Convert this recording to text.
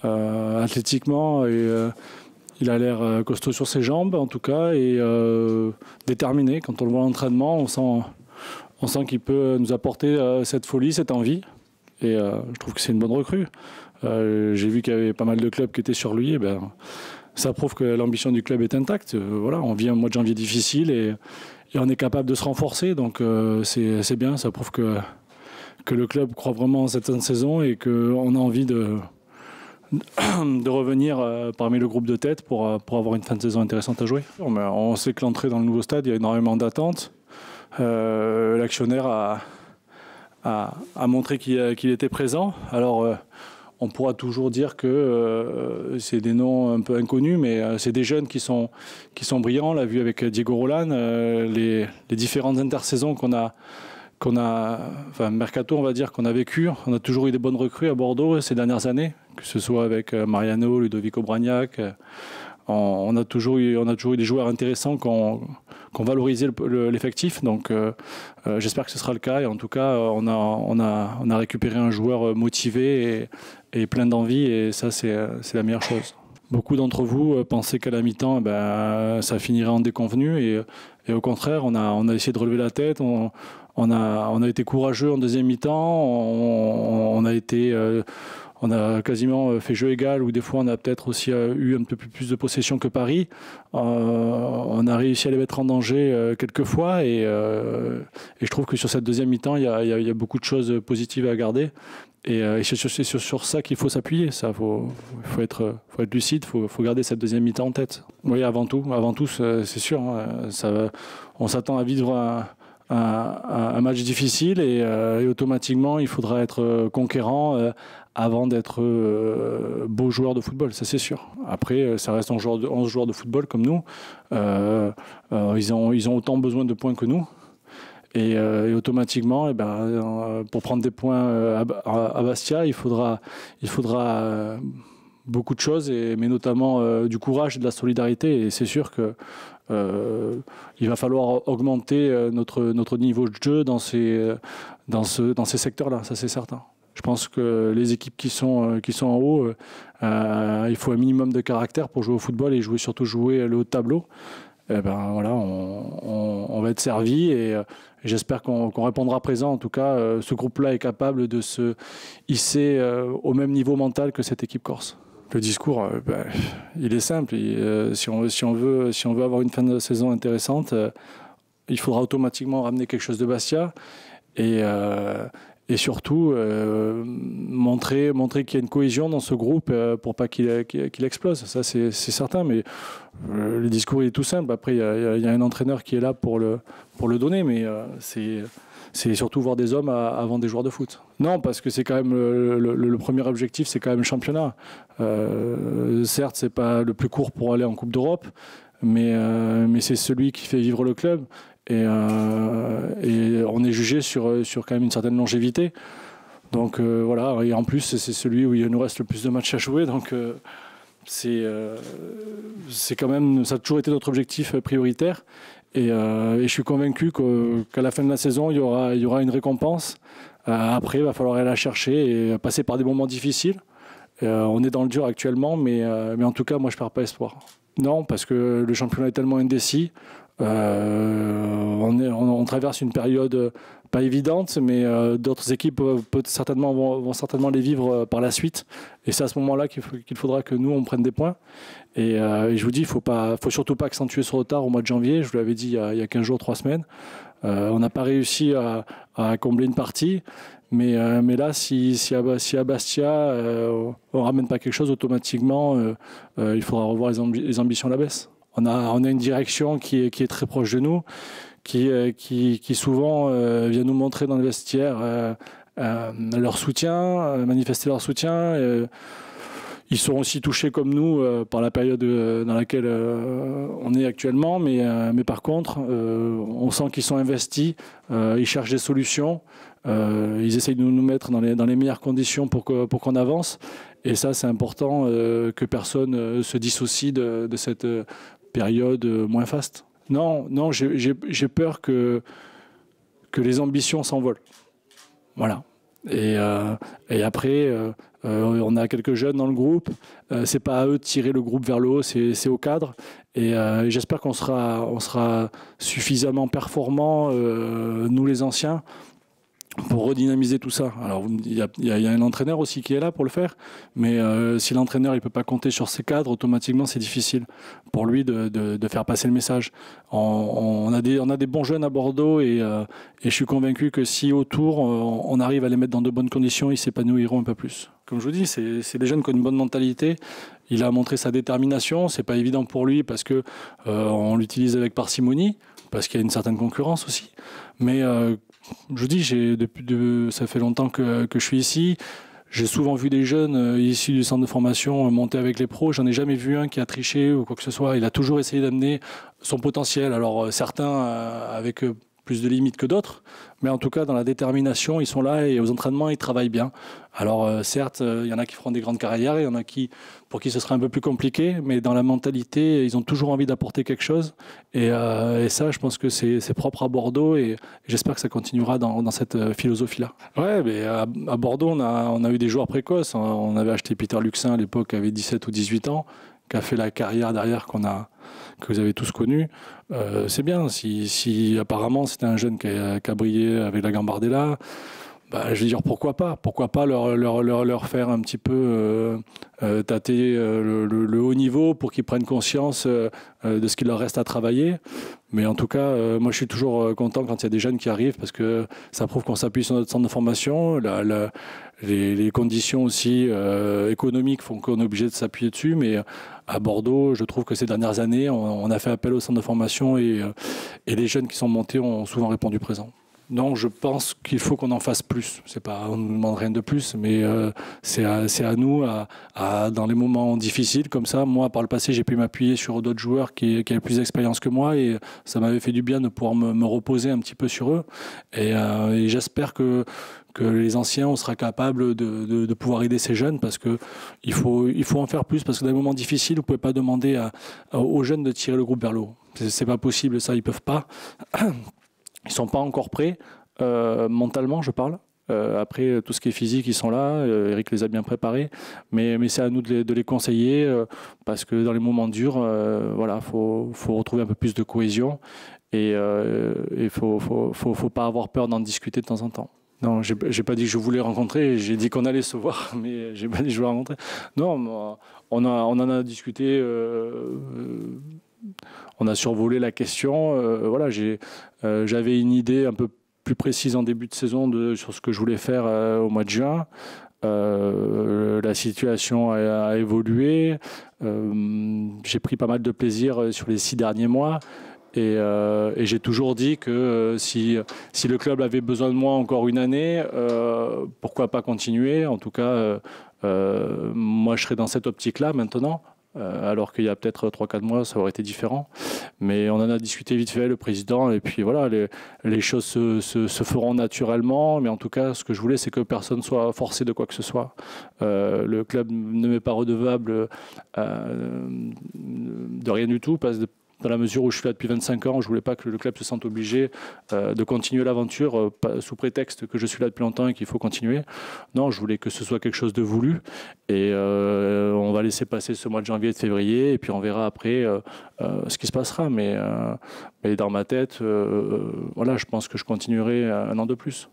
athlétiquement, et il a l'air costaud sur ses jambes en tout cas, et déterminé. Quand on le voit à l'entraînement, on sent qu'il peut nous apporter cette folie, cette envie. Et je trouve que c'est une bonne recrue. J'ai vu qu'il y avait pas mal de clubs qui étaient sur lui. Et ça prouve que l'ambition du club est intacte. Voilà, on vit un mois de janvier difficile et on est capable de se renforcer. Donc c'est bien, ça prouve que le club croit vraiment en cette saison et qu'on a envie de revenir parmi le groupe de tête pour avoir une fin de saison intéressante à jouer. On sait que l'entrée dans le nouveau stade, il y a énormément d'attentes. L'actionnaire a montré qu'il était présent. Alors, on pourra toujours dire que c'est des noms un peu inconnus, mais c'est des jeunes qui sont brillants. On l'a vu avec Diego Roland, les différentes intersaisons enfin mercato, on va dire, qu'on a vécu. On a toujours eu des bonnes recrues à Bordeaux ces dernières années, que ce soit avec Mariano, Ludovic Obraniak. On a toujours eu des joueurs intéressants qui ont valorisé l'effectif. Donc j'espère que ce sera le cas. Et en tout cas, on a récupéré un joueur motivé et plein d'envie. Et ça, c'est la meilleure chose. Beaucoup d'entre vous pensaient qu'à la mi-temps, ça finirait en déconvenu. Et au contraire, on a essayé de relever la tête. On a été courageux en deuxième mi-temps. On a quasiment fait jeu égal, ou des fois on a peut-être aussi eu un peu plus de possession que Paris. On a réussi à les mettre en danger quelques fois, et je trouve que sur cette deuxième mi-temps, il y a beaucoup de choses positives à garder. Et c'est sur ça qu'il faut s'appuyer. Faut être lucide, faut garder cette deuxième mi-temps en tête. Oui, avant tout, c'est sûr. On s'attend à vivre un match difficile, et automatiquement il faudra être conquérant avant d'être beau joueur de football, ça c'est sûr. Après, ça reste 11 joueurs de football comme nous. Ils ont autant besoin de points que nous. Et automatiquement, pour prendre des points à Bastia, il faudra beaucoup de choses, mais notamment du courage et de la solidarité. Et c'est sûr que il va falloir augmenter notre niveau de jeu dans ces secteurs-là, ça c'est certain. Je pense que les équipes qui sont en haut, il faut un minimum de caractère pour jouer au football, et surtout jouer le haut de tableau. Voilà, on va être servi, et j'espère qu'on répondra présent. En tout cas, ce groupe-là est capable de se hisser au même niveau mental que cette équipe corse. Le discours, il est simple. Si on veut avoir une fin de saison intéressante, il faudra automatiquement ramener quelque chose de Bastia, et surtout montrer qu'il y a une cohésion dans ce groupe pour pas qu'il explose. Ça c'est certain, mais le discours il est tout simple. Après il y a un entraîneur qui est là pour le donner, mais c'est surtout voir des hommes avant des joueurs de foot. Non, parce que c'est quand même le premier objectif, c'est quand même le championnat. Certes, c'est pas le plus court pour aller en Coupe d'Europe, mais c'est celui qui fait vivre le club. Et on est jugé sur quand même une certaine longévité. Donc voilà, et en plus c'est celui où il nous reste le plus de matchs à jouer. Donc c'est quand même, ça a toujours été notre objectif prioritaire. Et je suis convaincu qu'à la fin de la saison, il y aura une récompense. Après, il va falloir aller la chercher et passer par des moments difficiles. On est dans le dur actuellement, mais en tout cas, moi, je ne perds pas espoir. Non, parce que le championnat est tellement indécis. On traverse une période pas évidente, mais d'autres équipes vont certainement les vivre par la suite. Et c'est à ce moment-là qu'il faudra que nous, on prenne des points. Et je vous dis, il faut surtout pas accentuer ce retard au mois de janvier. Je vous l'avais dit il y a 15 jours, 3 semaines. On n'a pas réussi à combler une partie. Mais là, si à Bastia, on ne ramène pas quelque chose, automatiquement, il faudra revoir les ambitions à la baisse. On a une direction qui est très proche de nous, qui souvent vient nous montrer dans le vestiaire leur soutien, manifester leur soutien. Ils sont aussi touchés comme nous par la période dans laquelle on est actuellement, mais par contre, on sent qu'ils sont investis, ils cherchent des solutions, ils essayent de nous mettre dans les meilleures conditions pour qu'on avance. Et ça, c'est important que personne se dissocie de cette période moins faste. Non, j'ai peur que les ambitions s'envolent. Voilà. Et après, on a quelques jeunes dans le groupe. C'est pas à eux de tirer le groupe vers le haut, c'est au cadre. Et j'espère on sera suffisamment performants, nous les anciens, pour redynamiser tout ça. Alors, il y a un entraîneur aussi qui est là pour le faire, mais si l'entraîneur ne peut pas compter sur ses cadres, automatiquement, c'est difficile pour lui de faire passer le message. On a des bons jeunes à Bordeaux et je suis convaincu que si autour, on arrive à les mettre dans de bonnes conditions, ils s'épanouiront un peu plus. Comme je vous dis, c'est des jeunes qui ont une bonne mentalité. Il a montré sa détermination. C'est pas évident pour lui parce que on l'utilise avec parcimonie, parce qu'il y a une certaine concurrence aussi. Mais je vous dis, ça fait longtemps que je suis ici. J'ai souvent vu des jeunes issus du centre de formation monter avec les pros. J'en ai jamais vu un qui a triché ou quoi que ce soit. Il a toujours essayé d'amener son potentiel. Alors certains avec plus de limites que d'autres, mais en tout cas dans la détermination, ils sont là et aux entraînements, ils travaillent bien. Alors certes, il y en a qui feront des grandes carrières, il y en a pour qui ce sera un peu plus compliqué, mais dans la mentalité, ils ont toujours envie d'apporter quelque chose. Et ça, je pense que c'est propre à Bordeaux et j'espère que ça continuera dans cette philosophie-là. Ouais, mais à Bordeaux, on a eu des joueurs précoces. On avait acheté Peter Luxin à l'époque, qui avait 17 ou 18 ans, qui a fait la carrière derrière que vous avez tous connu. C'est bien. Si apparemment c'était un jeune qui a brillé avec la Gambardella, je veux dire pourquoi pas leur faire un petit peu tâter le haut niveau pour qu'ils prennent conscience de ce qu'il leur reste à travailler. Mais en tout cas, moi je suis toujours content quand il y a des jeunes qui arrivent parce que ça prouve qu'on s'appuie sur notre centre de formation. Les conditions aussi économiques font qu'on est obligé de s'appuyer dessus. Mais à Bordeaux, je trouve que ces dernières années, on a fait appel au centre de formation et les jeunes qui sont montés ont souvent répondu présent. Donc je pense qu'il faut qu'on en fasse plus. On ne nous demande rien de plus, mais c'est à nous, dans les moments difficiles comme ça. Moi, par le passé, j'ai pu m'appuyer sur d'autres joueurs qui avaient plus d'expérience que moi et ça m'avait fait du bien de pouvoir me reposer un petit peu sur eux. Et j'espère que les anciens, on sera capable de pouvoir aider ces jeunes parce qu'il faut en faire plus. Parce que dans les moments difficiles, vous ne pouvez pas demander aux jeunes de tirer le groupe vers le haut. C'est pas possible, ça, ils ne peuvent pas. Ils ne sont pas encore prêts, mentalement, je parle. Après, tout ce qui est physique, ils sont là. Eric les a bien préparés. Mais c'est à nous de les conseiller parce que dans les moments durs, voilà, faut retrouver un peu plus de cohésion. Et il faut pas avoir peur d'en discuter de temps en temps. Non, j'ai pas dit que je voulais rencontrer, j'ai dit qu'on allait se voir, mais j'ai pas dit que je voulais rencontrer. Non, on en a discuté, on a survolé la question. Voilà, j'avais une idée un peu plus précise en début de saison sur ce que je voulais faire au mois de juin. La situation a évolué. J'ai pris pas mal de plaisir sur les 6 derniers mois. Et j'ai toujours dit que si le club avait besoin de moi encore une année, pourquoi pas continuer. En tout cas, moi, je serais dans cette optique-là maintenant. Alors qu'il y a peut-être 3-4 mois, ça aurait été différent. Mais on en a discuté vite fait, le président, et puis voilà, les choses se feront naturellement. Mais en tout cas, ce que je voulais, c'est que personne soit forcé de quoi que ce soit. Le club ne m'est pas redevable de rien du tout, parce que dans la mesure où je suis là depuis 25 ans, je ne voulais pas que le club se sente obligé de continuer l'aventure sous prétexte que je suis là depuis longtemps et qu'il faut continuer. Non, je voulais que ce soit quelque chose de voulu. Et on va laisser passer ce mois de janvier et de février et puis on verra après ce qui se passera. Mais dans ma tête, voilà, je pense que je continuerai un an de plus.